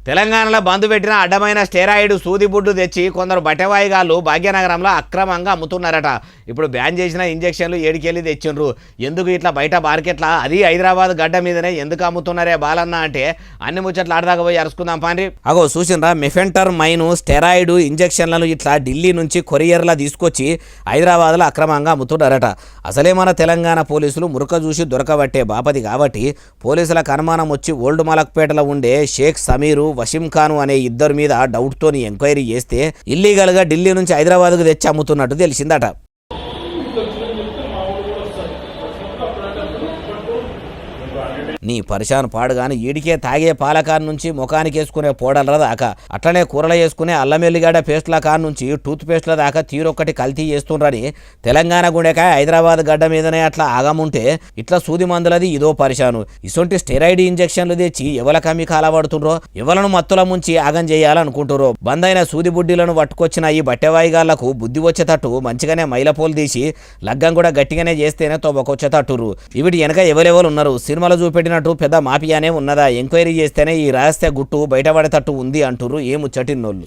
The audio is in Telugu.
తెలంగాణలో బంధు పెట్టిన అడ్డమైన స్టెరాయిడ్ సూదిబుడ్డు తెచ్చి కొందరు బట్టెవాయిగాళ్ళు భాగ్యనగరంలో అక్రమంగా అమ్ముతున్నారట. ఇప్పుడు బ్యాన్ చేసిన ఇంజెక్షన్లు ఏడికెళ్ళి తెచ్చిండ్రు. ఎందుకు ఇట్లా బయట మార్కెట్లా అది హైదరాబాద్ గడ్డ మీదనే ఎందుకు అమ్ముతున్నారే బాలన్న అంటే అన్ని ముచ్చట్లు ఆడదాకా పోయి అరుచుకుందాం పాండ్రి. అగో చూసిండ్రా, మెఫెంటర్ మైను స్టెరాయిడ్ ఇంజెక్షన్లను ఇట్లా ఢిల్లీ నుంచి కొరియర్లా తీసుకొచ్చి హైదరాబాద్లో అక్రమంగా అమ్ముతున్నారట. అసలే మన తెలంగాణ పోలీసులు మురక చూసి దొరకబట్టే బాపతి కాబట్టి పోలీసులకు అనుమానం వచ్చి ఓల్డ్ మలక్పేటలో ఉండే షేక్ సమీరు వసీం ఖాన్ అనే ఇద్దరి మీద డౌట్తోని ఎంక్వైరీ చేస్తే ఇల్లీగల్గా ఢిల్లీ నుంచి హైదరాబాద్కు తెచ్చి అమ్ముతున్నట్టు తెలిసిందట. నీ పరిశాన్ పాడుగాని ఈడికే తాగే పాలకాన్ నుంచి ముఖానికి వేసుకునే పౌడర్ల దాకా, అట్లనే కూరలు వేసుకునే అల్లమెల్లిగడ్డ పేస్ట్ల కాన్ నుంచి టూత్ పేస్ట్ల దాకా తీరొక్కటి కల్తీ చేస్తుండ్రని తెలంగాణ గుండెకాయ హైదరాబాద్ గడ్డ మీదనే అట్లా ఆగముంటే ఇట్లా సూది మందులది ఇదో పరిశాను. ఇసొంటి స్టెరాయిడ్ ఇంజెక్షన్లు తెచ్చి ఎవల కమ్మి కాలబడుతుండ్రో, ఎవలను మత్తుల ముంచి ఆగం చేయాలనుకుంటుర్రో. బందైన సూది బుడ్డిలను పట్టుకొచ్చిన ఈ బట్టెవాయిగాళ్లకు బుద్ధి వచ్చేటట్టు మంచిగానే మైలపోలు తీసి లగ్గం కూడా గట్టిగానే చేస్తేనే తోబకొచ్చేటట్టురు. ఇవిటి వెనక ఎవరెవరు ఉన్నారు, సినిమాలో చూపెట్టిన పెద్ద మాఫియానే ఉన్నదా, ఎంక్వైరీ చేస్తేనే ఈ రహస్య గుట్టు బయటపడేటట్టు ఉంది అంటుర్రు ఏ ముచ్చటిన్నోళ్ళు.